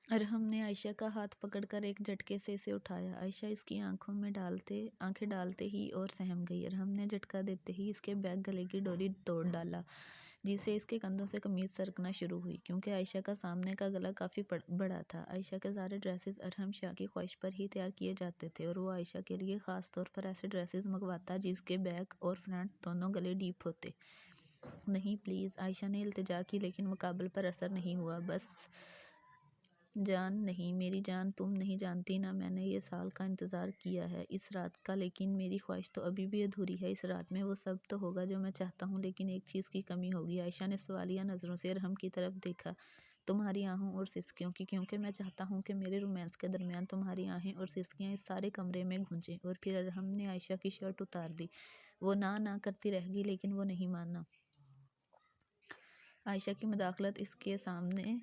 अरहम ने आयशा का हाथ पकड़कर एक झटके से इसे उठाया। आयशा इसकी आंखें डालते ही और सहम गई। अरहम ने झटका देते ही इसके बैक गले की डोरी तोड़ डाला, जिससे इसके कंधों से कमीज सरकना शुरू हुई। क्योंकि आयशा का सामने का गला काफ़ी बड़ा था, आयशा के सारे ड्रेसेस अरहम शाह की ख्वाहिश पर ही तैयार किए जाते थे और वो आयशा के लिए ख़ास तौर पर ऐसे ड्रेसेस मंगवाता जिसके बैक और फ्रंट दोनों गले डीप होते। नहीं प्लीज़, आयशा ने इल्तिजा की, लेकिन मुकाबले पर असर नहीं हुआ। बस जान, नहीं मेरी जान, तुम नहीं जानती ना, मैंने ये साल का इंतज़ार किया है इस रात का, लेकिन मेरी ख्वाहिश तो अभी भी अधूरी है। इस रात में वो सब तो होगा जो मैं चाहता हूँ, लेकिन एक चीज़ की कमी होगी। आयशा ने सवालिया नज़रों से अरहम की तरफ देखा। तुम्हारी आहों और सिसकियों की, क्योंकि मैं चाहता हूँ कि मेरे रोमांस के दरमियान तुम्हारी आहें और सिसकियाँ इस सारे कमरे में गूंजें। और फिर अरहम ने आयशा की शर्ट उतार दी। वो ना करती रह गई, लेकिन वो नहीं माना। आयशा की मुदाखलत इसके सामने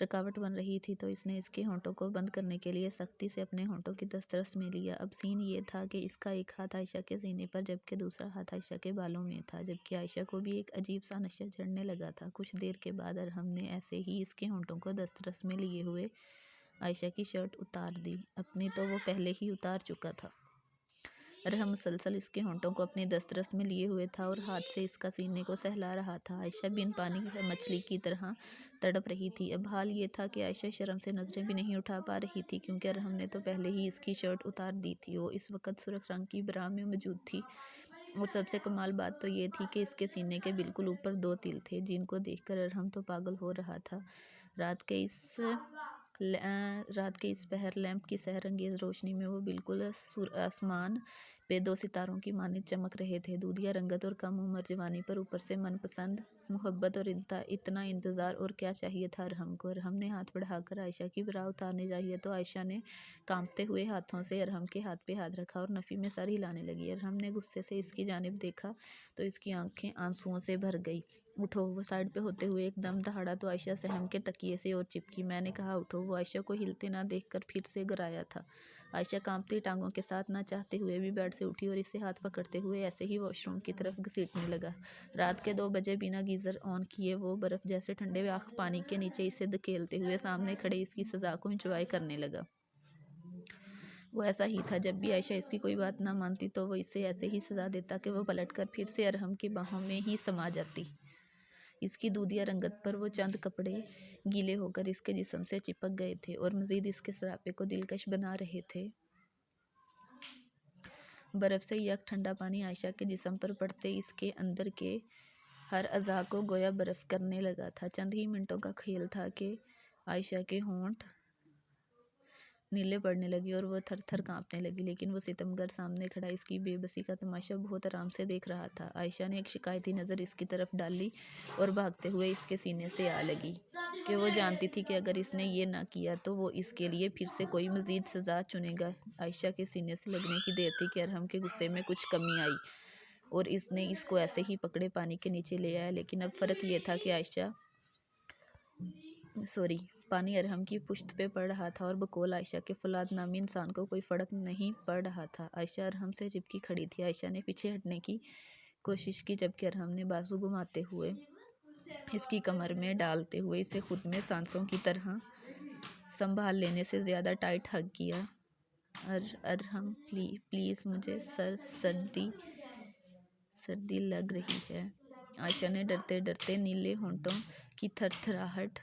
रुकावट बन रही थी, तो इसने इसके होंठों को बंद करने के लिए सख्ती से अपने होंठों की दस्तरस में लिया। अब सीन ये था कि इसका एक हाथ आयशा के सीने पर जबकि दूसरा हाथ आयशा के बालों में था, जबकि आयशा को भी एक अजीब सा नशा चढ़ने लगा था। कुछ देर के बाद अरहम ने ऐसे ही इसके होंठों को दस्तरस में लिए हुए आयशा की शर्ट उतार दी। अपनी तो वो पहले ही उतार चुका था। अरहम मुसलसल इसके होंठों को अपनी दस्तरस में लिए हुए था और हाथ से इसका सीने को सहला रहा था। आयशा बिन पानी की मछली की तरह तड़प रही थी। अब हाल ये था कि आयशा शर्म से नज़रें भी नहीं उठा पा रही थी, क्योंकि अरहम ने तो पहले ही इसकी शर्ट उतार दी थी। वो इस वक्त सुर्ख रंग की ब्रा में मौजूद थी, और सबसे कमाल बात तो ये थी कि इसके सीने के बिल्कुल ऊपर 2 तिल थे, जिनको देखकर अरहम तो पागल हो रहा था। रात के इस पहर लैंप की सहरंगेज़ रोशनी में वो बिल्कुल आसमान पे 2 सितारों की मानित चमक रहे थे। दूधिया रंगत और कम उम्र जवानी पर ऊपर से मनपसंद मोहब्बत और इतना इंतज़ार, और क्या चाहिए था अरहम को। अरहम ने हाथ बढ़ाकर आयशा की ब्रा उतारने चाहिए तो आयशा ने कांपते हुए हाथों से अरहम के हाथ पे हाथ रखा और नफ़ी में सर हिलाने लगी। अरहम ने गुस्से से इसकी जानिब देखा तो इसकी आंखें आंसुओं से भर गई। उठो, वो साइड पे होते हुए एकदम दहाड़ा तो आयशा सहम के तकिए से और चिपकी। मैंने कहा उठो। वो आयशा को हिलते ना देखकर फिर से गिराया था। आयशा कांपती टांगों के साथ ना चाहते हुए भी बेड से उठी और इसे हाथ पकड़ते हुए ऐसे ही वॉशरूम की तरफ घसीटने लगा। रात के 2 बजे बिना गीज़र ऑन किए वो बर्फ़ जैसे ठंडे व्याख पानी के नीचे इसे धकेलते हुए सामने खड़े इसकी सज़ा को इंजॉय करने लगा। वो ऐसा ही था, जब भी आयशा इसकी कोई बात ना मानती तो वो इसे ऐसे ही सज़ा देता कि वो पलटकर फिर से अरहम की बाहों में ही समा जाती। इसकी दूधिया रंगत पर वो चंद कपड़े गीले होकर इसके जिस्म से चिपक गए थे और मज़ीद इसके सरापे को दिलकश बना रहे थे। बर्फ़ से यक ठंडा पानी आयशा के जिस्म पर पड़ते इसके अंदर के हर अज़ा को गोया बर्फ़ करने लगा था। चंद ही मिनटों का खेल था कि आयशा के होंठ नीले पड़ने लगे और वो थर थर काँपने लगी, लेकिन वो सितमगर सामने खड़ा इसकी बेबसी का तमाशा बहुत आराम से देख रहा था। आयशा ने एक शिकायती नज़र इसकी तरफ डाली और भागते हुए इसके सीने से आ लगी, कि वो जानती थी कि अगर इसने ये ना किया तो वो इसके लिए फिर से कोई मज़ीद सज़ा चुनेगा। आयशा के सीने से लगने की देर थी कि अरहम के गुस्से में कुछ कमी आई और इसने इसको ऐसे ही पकड़े पानी के नीचे ले आया। लेकिन अब फ़र्क ये था कि पानी अरहम की पुश्त पे पड़ रहा था और बकौल आयशा के फौलाद नामी इंसान को कोई फ़र्क नहीं पड़ रहा था। आयशा अरहम से चिपकी खड़ी थी। आयशा ने पीछे हटने की कोशिश की, जबकि अरहम ने बाजू घुमाते हुए इसकी कमर में डालते हुए इसे खुद में सांसों की तरह संभाल लेने से ज़्यादा टाइट हग किया। अरहम प्लीज़, मुझे सर्दी लग रही है। आयशा ने डरते डरते नीले होंठों की थरथराहट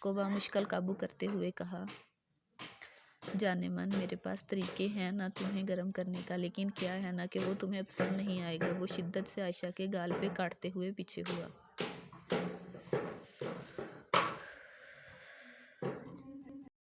को बामुश्किल काबू करते हुए कहा, जाने मन, मेरे पास तरीके हैं ना तुम्हें गर्म करने का, लेकिन क्या है ना कि वो तुम्हें पसंद नहीं आएगा। वो शिद्दत से आयशा के गाल पे काटते हुए पीछे हुआ।